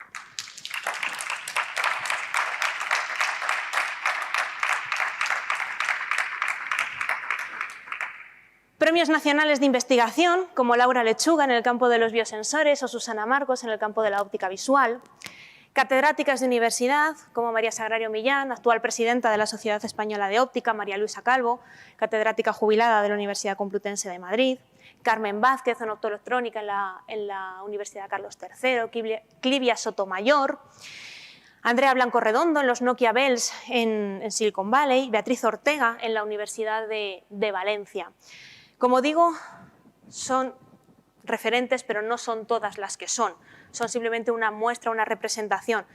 Premios nacionales de investigación, como Laura Lechuga en el campo de los biosensores o Susana Marcos en el campo de la óptica visual. Catedráticas de universidad, como María Sagrario Millán, actual presidenta de la Sociedad Española de Óptica, María Luisa Calvo, catedrática jubilada de la Universidad Complutense de Madrid. Carmen Vázquez, en optoelectrónica en la Universidad Carlos III. Clivia Sotomayor. Andrea Blanco Redondo en los Nokia Bells en Silicon Valley. Beatriz Ortega en la Universidad de Valencia. Como digo, son referentes, pero no son todas las que son. Son simplemente una muestra, una representación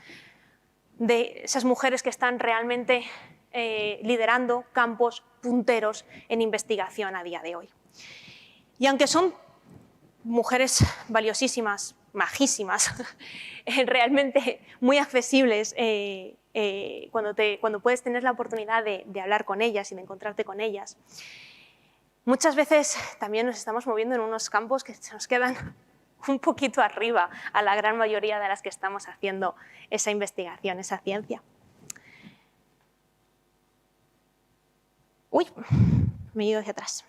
de esas mujeres que están realmente liderando campos punteros en investigación a día de hoy. Y aunque son mujeres valiosísimas, majísimas, realmente muy accesibles, cuando puedes tener la oportunidad de hablar con ellas y de encontrarte con ellas, muchas veces también nos estamos moviendo en unos campos que se nos quedan un poquito arriba a la gran mayoría de las que estamos haciendo esa investigación, esa ciencia. Uy, me he ido hacia atrás.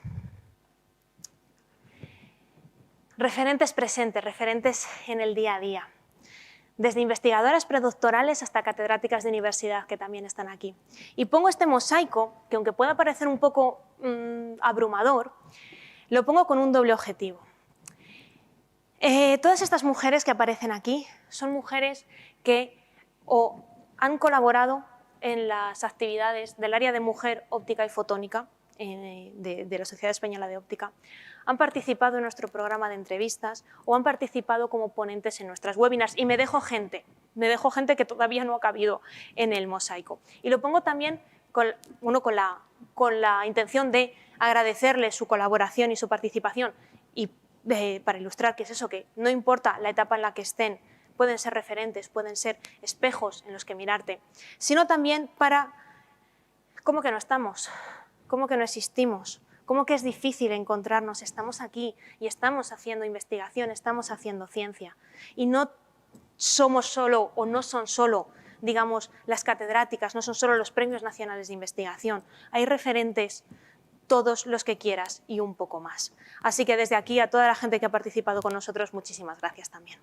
Referentes presentes, referentes en el día a día. Desde investigadoras predoctorales hasta catedráticas de universidad que también están aquí. Y pongo este mosaico, que aunque pueda parecer un poco abrumador, lo pongo con un doble objetivo. Todas estas mujeres que aparecen aquí son mujeres que o han colaborado en las actividades del área de mujer, óptica y fotónica de la Sociedad Española de Óptica, han participado en nuestro programa de entrevistas o han participado como ponentes en nuestras webinars. Y me dejo gente que todavía no ha cabido en el mosaico. Y lo pongo también con la intención de agradecerles su colaboración y su participación y para ilustrar que es eso, que no importa la etapa en la que estén, pueden ser referentes, pueden ser espejos en los que mirarte, sino también para cómo que no estamos, cómo que no existimos, ¿Cómo que es difícil encontrarnos? Estamos aquí y estamos haciendo investigación, estamos haciendo ciencia. Y no somos solo o no son solo, digamos, las catedráticas, no son solo los premios nacionales de investigación. Hay referentes, todos los que quieras y un poco más. Así que desde aquí a toda la gente que ha participado con nosotros, muchísimas gracias también.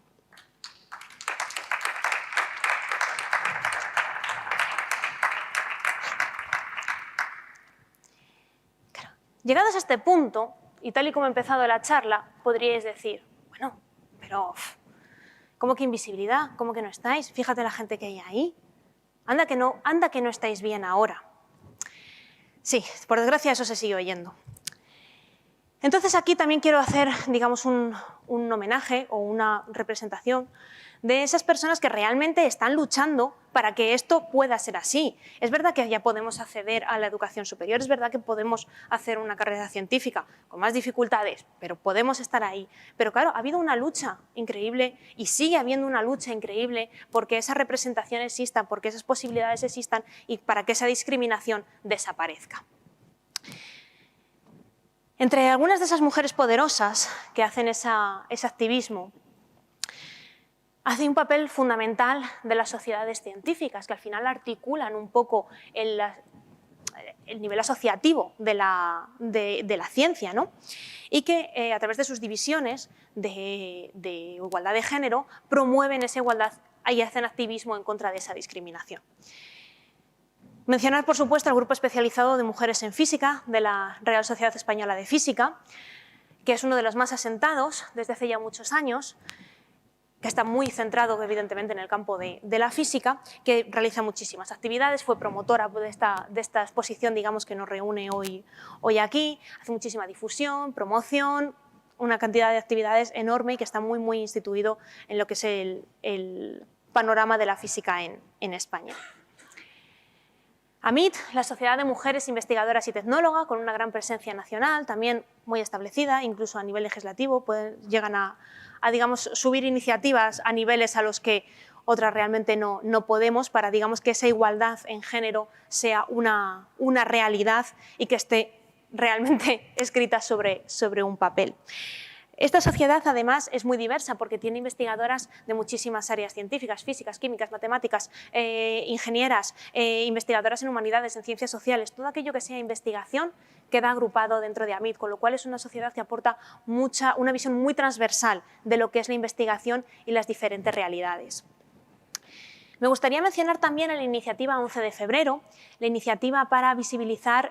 Llegados a este punto, y tal y como ha empezado la charla, podríais decir, bueno, pero ¿cómo que invisibilidad? ¿Cómo que no estáis? Fíjate la gente que hay ahí. Anda que no estáis bien ahora. Sí, por desgracia eso se sigue oyendo. Entonces aquí también quiero hacer, digamos, un homenaje o una representación de esas personas que realmente están luchando para que esto pueda ser así. Es verdad que ya podemos acceder a la educación superior, es verdad que podemos hacer una carrera científica con más dificultades, pero podemos estar ahí. Pero claro, ha habido una lucha increíble y sigue habiendo una lucha increíble porque esa representación exista, porque esas posibilidades existan y para que esa discriminación desaparezca. Entre algunas de esas mujeres poderosas que hacen ese activismo, hace un papel fundamental de las sociedades científicas, que al final articulan un poco el nivel asociativo de la ciencia, ¿no? Y que a través de sus divisiones de igualdad de género promueven esa igualdad y hacen activismo en contra de esa discriminación. Mencionar, por supuesto, al grupo especializado de mujeres en física de la Real Sociedad Española de Física, que es uno de los más asentados desde hace ya muchos años, que está muy centrado, evidentemente, en el campo de la física, que realiza muchísimas actividades, fue promotora de esta exposición, digamos, que nos reúne hoy aquí, hace muchísima difusión, promoción, una cantidad de actividades enorme y que está muy, muy instituido en lo que es el panorama de la física en España. AMIT, la Sociedad de Mujeres Investigadoras y Tecnólogas, con una gran presencia nacional, también muy establecida, incluso a nivel legislativo, llegan a digamos, subir iniciativas a niveles a los que otras realmente no podemos, para digamos, que esa igualdad en género sea una realidad y que esté realmente escrita sobre un papel. Esta sociedad, además, es muy diversa porque tiene investigadoras de muchísimas áreas científicas, físicas, químicas, matemáticas, ingenieras, investigadoras en humanidades, en ciencias sociales. Todo aquello que sea investigación queda agrupado dentro de AMIT, con lo cual es una sociedad que aporta una visión muy transversal de lo que es la investigación y las diferentes realidades. Me gustaría mencionar también la iniciativa 11 de febrero, la iniciativa para visibilizar,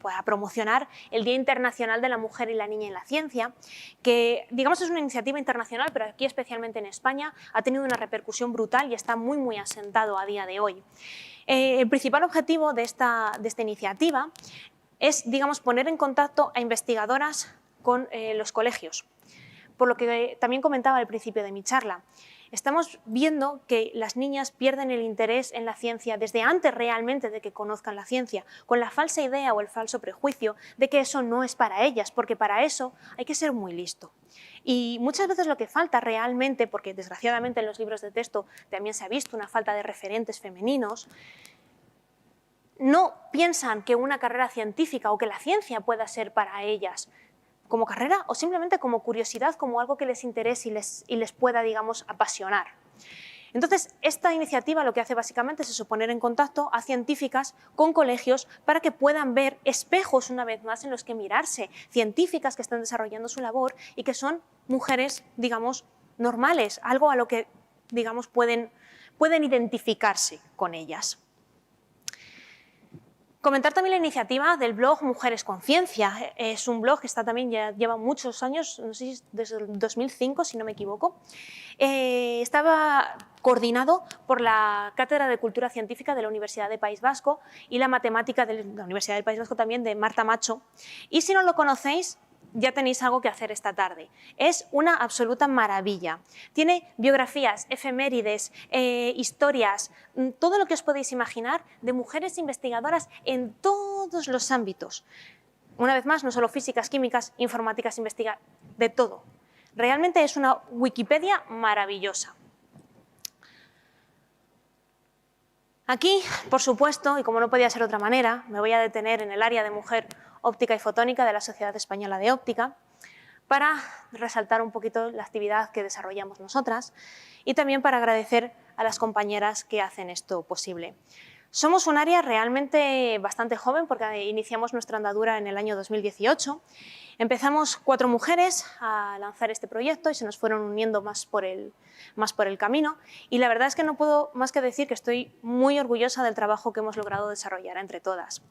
para promocionar el Día Internacional de la Mujer y la Niña en la Ciencia, que digamos es una iniciativa internacional, pero aquí especialmente en España ha tenido una repercusión brutal y está muy, muy asentado a día de hoy. El principal objetivo de esta iniciativa es, digamos, poner en contacto a investigadoras con los colegios, por lo que también comentaba al principio de mi charla. Estamos viendo que las niñas pierden el interés en la ciencia desde antes realmente de que conozcan la ciencia, con la falsa idea o el falso prejuicio de que eso no es para ellas, porque para eso hay que ser muy listo. Y muchas veces lo que falta realmente, porque desgraciadamente en los libros de texto también se ha visto una falta de referentes femeninos, no piensan que una carrera científica o que la ciencia pueda ser para ellas como carrera o simplemente como curiosidad, como algo que les interese y les pueda, digamos, apasionar. Entonces, esta iniciativa lo que hace básicamente es eso, poner en contacto a científicas con colegios para que puedan ver espejos, una vez más, en los que mirarse, científicas que están desarrollando su labor y que son mujeres, digamos, normales, algo a lo que, digamos, pueden identificarse con ellas. Comentar también la iniciativa del blog Mujeres con Ciencia. Es un blog que está también ya lleva muchos años, no sé si desde el 2005, si no me equivoco. Estaba coordinado por la Cátedra de Cultura Científica de la Universidad del País Vasco y la Matemática de la Universidad del País Vasco también, de Marta Macho. Y si no lo conocéis, ya tenéis algo que hacer esta tarde. Es una absoluta maravilla. Tiene biografías, efemérides, historias, todo lo que os podéis imaginar de mujeres investigadoras en todos los ámbitos. Una vez más, no solo físicas, químicas, informáticas, de todo. Realmente es una Wikipedia maravillosa. Aquí, por supuesto, y como no podía ser de otra manera, me voy a detener en el área de mujer Óptica y Fotónica de la Sociedad Española de Óptica, para resaltar un poquito la actividad que desarrollamos nosotras y también para agradecer a las compañeras que hacen esto posible. Somos un área realmente bastante joven porque iniciamos nuestra andadura en el año 2018. Empezamos 4 mujeres a lanzar este proyecto y se nos fueron uniendo más por el camino. Y la verdad es que no puedo más que decir que estoy muy orgullosa del trabajo que hemos logrado desarrollar entre todas.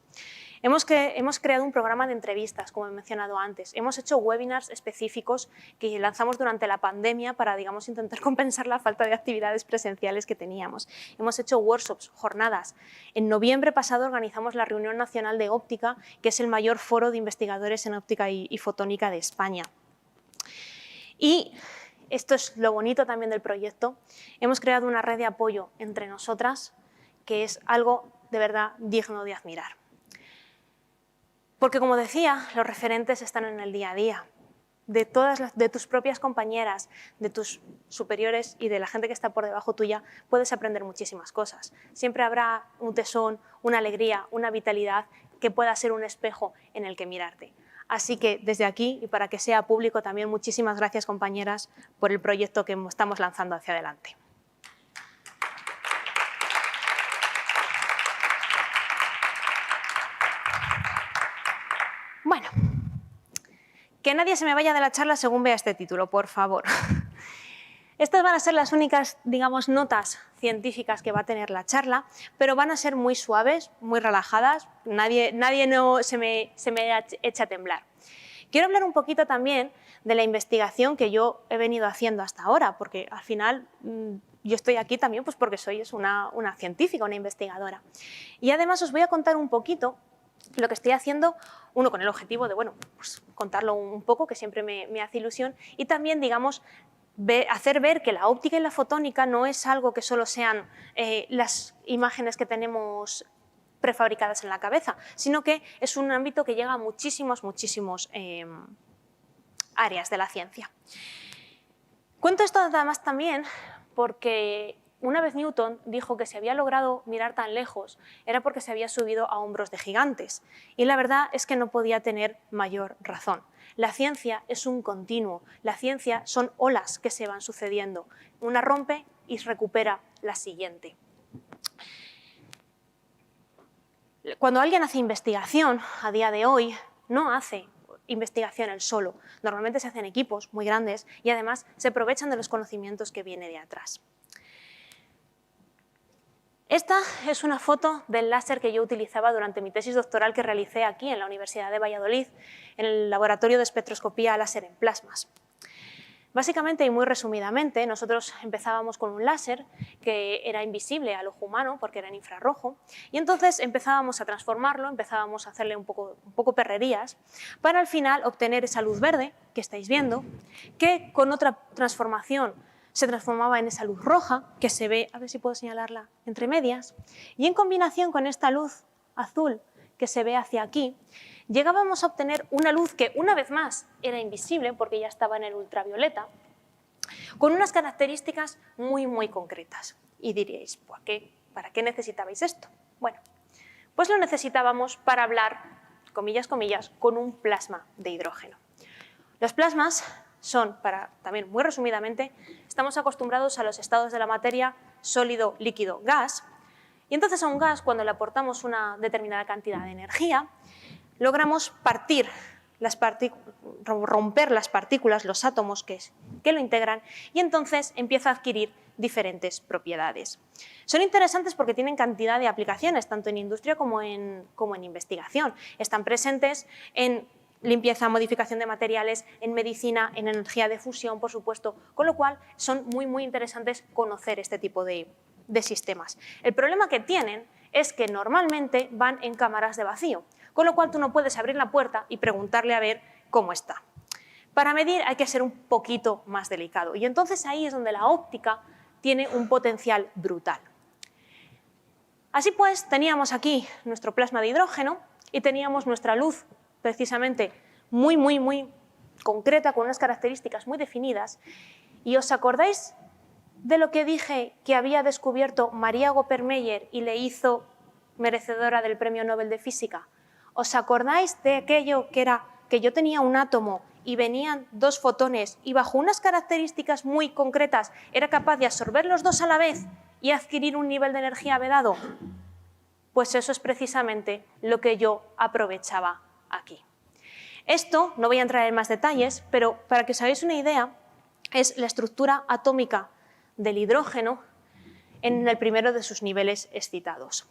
Hemos creado un programa de entrevistas, como he mencionado antes. Hemos hecho webinars específicos que lanzamos durante la pandemia para, digamos, intentar compensar la falta de actividades presenciales que teníamos. Hemos hecho workshops, jornadas. En noviembre pasado organizamos la Reunión Nacional de Óptica, que es el mayor foro de investigadores en óptica y fotónica de España. Y esto es lo bonito también del proyecto. Hemos creado una red de apoyo entre nosotras, que es algo de verdad digno de admirar. Porque, como decía, los referentes están en el día a día. De tus propias compañeras, de tus superiores y de la gente que está por debajo tuya, puedes aprender muchísimas cosas. Siempre habrá un tesón, una alegría, una vitalidad que pueda ser un espejo en el que mirarte. Así que desde aquí, y para que sea público también, muchísimas gracias, compañeras, por el proyecto que estamos lanzando hacia adelante. Bueno, que nadie se me vaya de la charla según vea este título, por favor. Estas van a ser las únicas, digamos, notas científicas que va a tener la charla, pero van a ser muy suaves, muy relajadas, nadie se me echa a temblar. Quiero hablar un poquito también de la investigación que yo he venido haciendo hasta ahora, porque al final yo estoy aquí también pues porque soy una científica, una investigadora. Y además os voy a contar un poquito lo que estoy haciendo, uno con el objetivo de pues contarlo un poco, que siempre me hace ilusión, y también, digamos, hacer ver que la óptica y la fotónica no es algo que solo sean las imágenes que tenemos prefabricadas en la cabeza, sino que es un ámbito que llega a muchísimos áreas de la ciencia. Cuento esto además también porque una vez Newton dijo que si había logrado mirar tan lejos era porque se había subido a hombros de gigantes. Y la verdad es que no podía tener mayor razón. La ciencia es un continuo. La ciencia son olas que se van sucediendo. Una rompe y recupera la siguiente. Cuando alguien hace investigación, a día de hoy, no hace investigación él solo. Normalmente se hacen equipos muy grandes y además se aprovechan de los conocimientos que vienen de atrás. Esta es una foto del láser que yo utilizaba durante mi tesis doctoral que realicé aquí en la Universidad de Valladolid, en el laboratorio de espectroscopía láser en plasmas. Básicamente y muy resumidamente, nosotros empezábamos con un láser que era invisible al ojo humano porque era en infrarrojo y entonces empezábamos a transformarlo, empezábamos a hacerle un poco perrerías para al final obtener esa luz verde que estáis viendo, que con otra transformación se transformaba en esa luz roja que se ve, a ver si puedo señalarla, entre medias, y en combinación con esta luz azul que se ve hacia aquí, llegábamos a obtener una luz que una vez más era invisible porque ya estaba en el ultravioleta, con unas características muy concretas. Y diríais, ¿para qué necesitabais esto? Bueno, pues lo necesitábamos para hablar, comillas, con un plasma de hidrógeno. Los plasmas son, también muy resumidamente, estamos acostumbrados a los estados de la materia sólido, líquido, gas, y entonces a un gas, cuando le aportamos una determinada cantidad de energía, logramos romper las partículas, los átomos que lo integran, y entonces empieza a adquirir diferentes propiedades. Son interesantes porque tienen cantidad de aplicaciones, tanto en industria como en investigación. Están presentes en limpieza, modificación de materiales, en medicina, en energía de fusión, por supuesto, con lo cual son muy interesantes conocer este tipo de sistemas. El problema que tienen es que normalmente van en cámaras de vacío, con lo cual tú no puedes abrir la puerta y preguntarle a ver cómo está. Para medir hay que ser un poquito más delicado y entonces ahí es donde la óptica tiene un potencial brutal. Así pues, teníamos aquí nuestro plasma de hidrógeno y teníamos nuestra luz precisamente muy concreta, con unas características muy definidas. ¿Y os acordáis de lo que dije que había descubierto María Gopper-Meyer y le hizo merecedora del Premio Nobel de Física? ¿Os acordáis de aquello que yo tenía un átomo y venían 2 fotones y bajo unas características muy concretas era capaz de absorber los 2 a la vez y adquirir un nivel de energía vedado? Pues eso es precisamente lo que yo aprovechaba aquí. Esto, no voy a entrar en más detalles, pero para que os hagáis una idea, es la estructura atómica del hidrógeno en el primero de sus niveles excitados.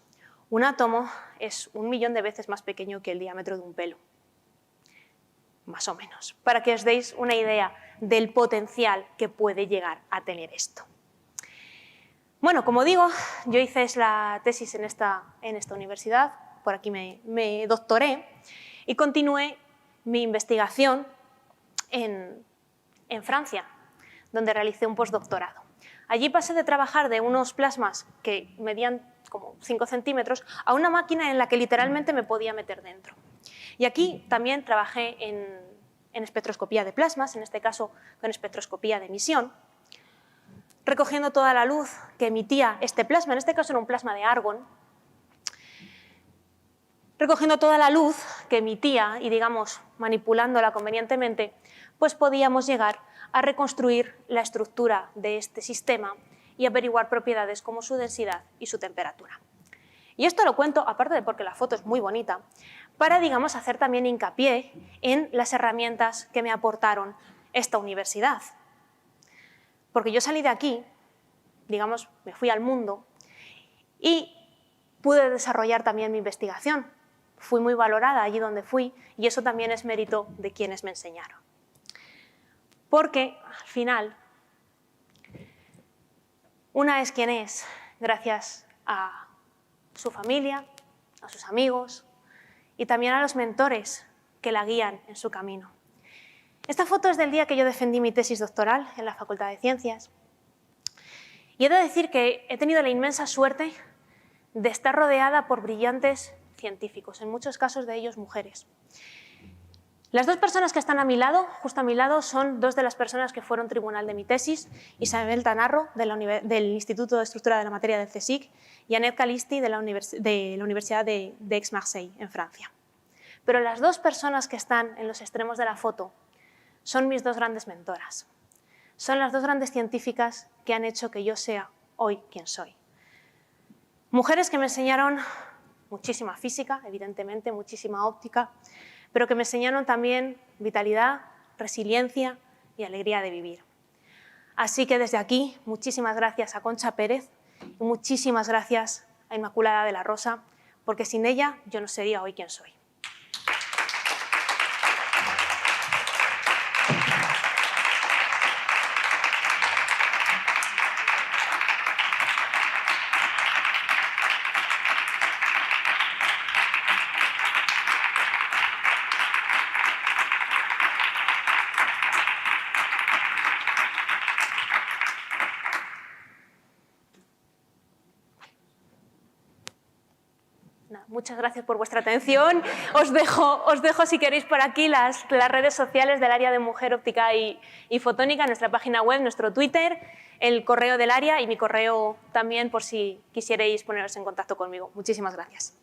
Un átomo es 1 millón de veces más pequeño que el diámetro de un pelo, más o menos, para que os deis una idea del potencial que puede llegar a tener esto. Bueno, como digo, yo hice la tesis en esta universidad, por aquí me doctoré y continué mi investigación en Francia, donde realicé un postdoctorado. Allí pasé de trabajar de unos plasmas que medían como 5 centímetros a una máquina en la que literalmente me podía meter dentro. Y aquí también trabajé en espectroscopía de plasmas, en este caso con espectroscopía de emisión, recogiendo toda la luz que emitía este plasma, en este caso era un plasma de argón, recogiendo toda la luz que emitía y, digamos, manipulándola convenientemente, pues podíamos llegar a reconstruir la estructura de este sistema y averiguar propiedades como su densidad y su temperatura. Y esto lo cuento, aparte de porque la foto es muy bonita, para, digamos, hacer también hincapié en las herramientas que me aportaron esta universidad. Porque yo salí de aquí, digamos, me fui al mundo y pude desarrollar también mi investigación. Fui muy valorada allí donde fui y eso también es mérito de quienes me enseñaron. Porque, al final, una es quien es gracias a su familia, a sus amigos y también a los mentores que la guían en su camino. Esta foto es del día que yo defendí mi tesis doctoral en la Facultad de Ciencias. Y he de decir que he tenido la inmensa suerte de estar rodeada por brillantes científicos, en muchos casos de ellos mujeres. Las 2 personas que están a mi lado, justo a mi lado, son 2 de las personas que fueron tribunal de mi tesis, Isabel Tanarro, del Instituto de Estructura de la Materia del CSIC, y Annette Calisti, de la Universidad de Aix-Marseille, en Francia. Pero las 2 personas que están en los extremos de la foto son mis 2 grandes mentoras. Son las 2 grandes científicas que han hecho que yo sea hoy quien soy. Mujeres que me enseñaron muchísima física, evidentemente, muchísima óptica, pero que me enseñaron también vitalidad, resiliencia y alegría de vivir. Así que desde aquí, muchísimas gracias a Concha Pérez y muchísimas gracias a Inmaculada de la Rosa, porque sin ella yo no sería hoy quien soy. Muchas gracias por vuestra atención. Os dejo si queréis por aquí las redes sociales del área de Mujer Óptica y Fotónica, nuestra página web, nuestro Twitter, el correo del área y mi correo también por si quisierais poneros en contacto conmigo. Muchísimas gracias.